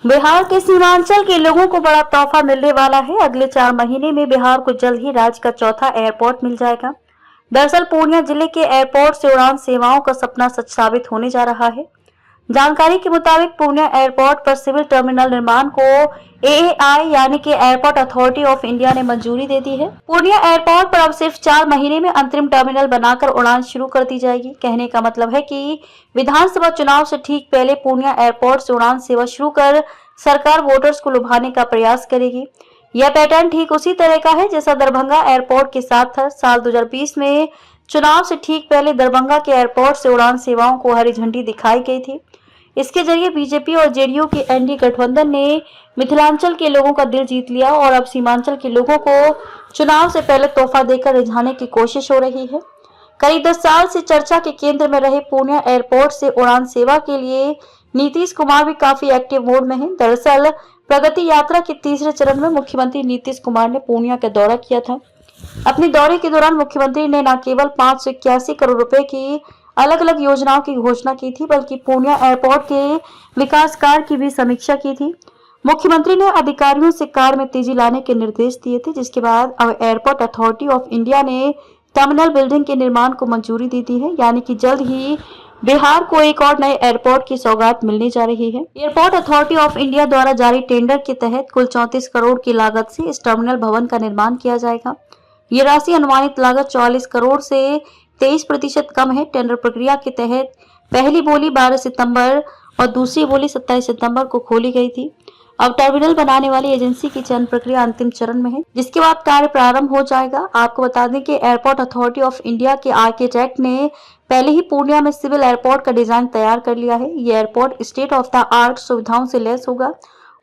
बिहार के सीमांचल के लोगों को बड़ा तोहफा मिलने वाला है। अगले 4 महीने में बिहार को जल्द ही राज्य का चौथा एयरपोर्ट मिल जाएगा। दरअसल पूर्णिया जिले के एयरपोर्ट से उड़ान सेवाओं का सपना सच साबित होने जा रहा है। जानकारी के मुताबिक पूर्णिया एयरपोर्ट पर सिविल टर्मिनल निर्माण को एएआई यानी कि एयरपोर्ट अथॉरिटी ऑफ इंडिया ने मंजूरी दे दी है। पूर्णिया एयरपोर्ट पर अब सिर्फ 4 महीने में अंतरिम टर्मिनल बनाकर उड़ान शुरू कर दी जाएगी। कहने का मतलब है कि विधानसभा चुनाव से ठीक पहले पूर्णिया एयरपोर्ट से उड़ान सेवा शुरू कर सरकार वोटर्स को लुभाने का प्रयास करेगी। यह पैटर्न ठीक उसी तरह का है जैसा दरभंगा एयरपोर्ट के साथ था। साल 2020 में चुनाव से ठीक पहले दरभंगा के एयरपोर्ट से उड़ान सेवाओं को हरी झंडी दिखाई गई थी। इसके जरिए बीजेपी और जेडीयू की एनडीए गठबंधन ने मिथिलांचल के लोगों का दिल जीत लिया और अब सीमांचल के लोगों को चुनाव से पहले तोहफा देकर रिझाने की कोशिश हो रही है। करीब 10 साल से चर्चा के केंद्र में रहे पूर्णिया एयरपोर्ट से उड़ान सेवा के लिए नीतीश कुमार भी काफी एक्टिव मोड में हैं। दरअसल प्रगति यात्रा के तीसरे चरण में मुख्यमंत्री नीतीश कुमार ने पूर्णिया का दौरा किया था। अपने दौरे के दौरान मुख्यमंत्री ने न केवल 581 करोड़ रुपए की अलग अलग योजनाओं की घोषणा की थी, बल्कि पूर्णिया एयरपोर्ट के विकास कार्य की भी समीक्षा की थी। मुख्यमंत्री ने अधिकारियों से कार्य में तेजी लाने के निर्देश दिए थे, जिसके बाद अब एयरपोर्ट अथॉरिटी ऑफ इंडिया ने टर्मिनल बिल्डिंग के निर्माण को मंजूरी दी दी है। यानी कि जल्द ही बिहार को एक और नए एयरपोर्ट की सौगात मिलने जा रही है। एयरपोर्ट अथॉरिटी ऑफ इंडिया द्वारा जारी टेंडर के तहत कुल 34 करोड़ की लागत से इस टर्मिनल भवन का निर्माण किया जाएगा। ये राशि अनुमानित लागत 44 करोड़ से 23% कम है। टेंडर प्रक्रिया के तहत पहली बोली 12 सितंबर और दूसरी बोली 27 सितंबर को खोली गई थी। अब टर्मिनल बनाने वाली एजेंसी की चयन प्रक्रिया अंतिम चरण में है, जिसके बाद कार्य प्रारंभ हो जाएगा। आपको बता दें कि एयरपोर्ट अथॉरिटी ऑफ इंडिया के आर्किटेक्ट ने पहले ही पूर्णिया में सिविल एयरपोर्ट का डिजाइन तैयार कर लिया है। ये airport state of the art सुविधाओं से लैस होगा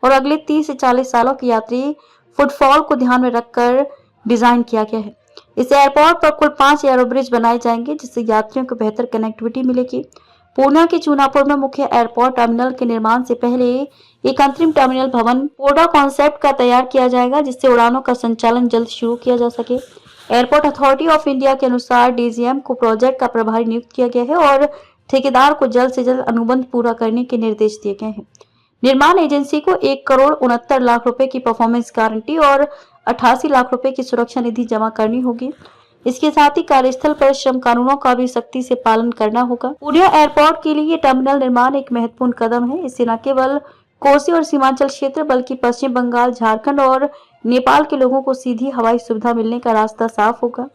और अगले 30 से 40 सालों की यात्री फुटफॉल को ध्यान में रखकर डिजाइन किया गया है। इस एयरपोर्ट पर कुल 5 एयरोब्रिज बनाए जाएंगे, जिससे यात्रियों को बेहतर कनेक्टिविटी मिलेगी। पूर्णिया के चूनापुर में मुख्य एयरपोर्ट टर्मिनल के निर्माण से पहले एक अंतरिम टर्मिनल भवन पोडा कॉन्सेप्ट का तैयार किया जाएगा, जिससे उड़ानों का संचालन जल्द शुरू किया जा सके। एयरपोर्ट अथॉरिटी ऑफ इंडिया के अनुसार डीजीएम को प्रोजेक्ट का प्रभारी नियुक्त किया गया है और ठेकेदार को जल्द से जल्द अनुबंध पूरा करने के निर्देश दिए गए हैं। निर्माण एजेंसी को 1 करोड़ 69 लाख रुपए की परफॉर्मेंस गारंटी और 88 लाख रुपए की सुरक्षा निधि जमा करनी होगी। इसके साथ ही कार्यस्थल पर श्रम कानूनों का भी सख्ती से पालन करना होगा। पूर्णिया एयरपोर्ट के लिए टर्मिनल निर्माण एक महत्वपूर्ण कदम है। इससे न केवल कोसी और सीमांचल क्षेत्र बल्कि पश्चिम बंगाल, झारखंड और नेपाल के लोगों को सीधी हवाई सुविधा मिलने का रास्ता साफ होगा।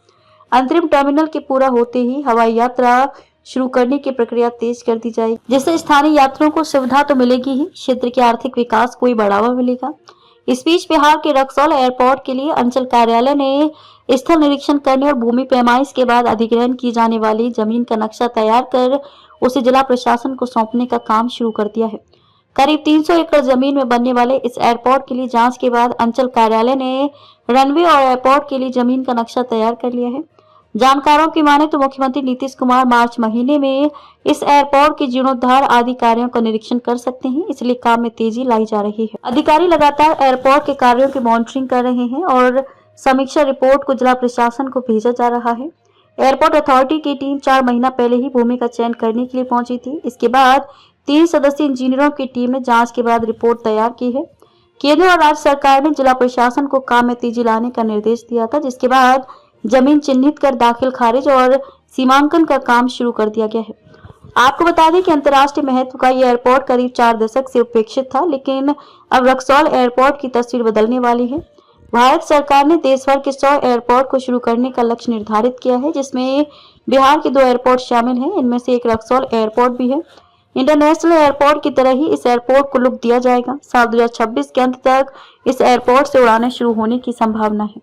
अंतरिम टर्मिनल के पूरा होते ही हवाई यात्रा शुरू करने की प्रक्रिया तेज कर दी जाएगी, जिससे स्थानीय यात्रियों को सुविधा तो मिलेगी ही, क्षेत्र के आर्थिक विकास को भी बढ़ावा मिलेगा। इस बीच बिहार के रक्सौल एयरपोर्ट के लिए अंचल कार्यालय ने स्थल निरीक्षण करने और भूमि पैमाइश के बाद अधिग्रहण की जाने वाली जमीन का नक्शा तैयार कर उसे जिला प्रशासन को सौंपने का काम शुरू कर दिया है। करीब 300 एकड़ जमीन में बनने वाले इस एयरपोर्ट के लिए जांच के बाद अंचल कार्यालय ने रनवे और एयरपोर्ट के लिए जमीन का नक्शा तैयार कर लिया है। जानकारों की माने तो मुख्यमंत्री नीतीश कुमार मार्च महीने में इस एयरपोर्ट के जीर्णोद्धार आदि कार्यों का निरीक्षण कर सकते हैं, इसलिए काम में तेजी लाई जा रही है। अधिकारी लगातार एयरपोर्ट के कार्यों की मॉनिटरिंग कर रहे हैं और समीक्षा रिपोर्ट को जिला प्रशासन को भेजा जा रहा है। एयरपोर्ट अथॉरिटी की टीम 4 महीना पहले ही भूमि का चयन करने के लिए पहुंची थी। इसके बाद 3 सदस्यीय इंजीनियरों की टीम ने जांच के बाद रिपोर्ट तैयार की है। केंद्र और राज्य सरकार ने जिला प्रशासन को काम में तेजी लाने का निर्देश दिया था, जिसके बाद जमीन चिन्हित कर दाखिल खारिज और सीमांकन का काम शुरू कर दिया गया है। आपको बता दें कि अंतर्राष्ट्रीय महत्व का यह एयरपोर्ट करीब 4 दशक से उपेक्षित था, लेकिन अब रक्सौल एयरपोर्ट की तस्वीर बदलने वाली है। भारत सरकार ने देश भर के 100 एयरपोर्ट को शुरू करने का लक्ष्य निर्धारित किया है, जिसमें बिहार के 2 एयरपोर्ट शामिल हैं। इनमें से एक रक्सौल एयरपोर्ट भी है। इंटरनेशनल एयरपोर्ट की तरह ही इस एयरपोर्ट को लुक दिया जाएगा। साल 2026 के अंत तक इस एयरपोर्ट से उड़ानें शुरू होने की संभावना है।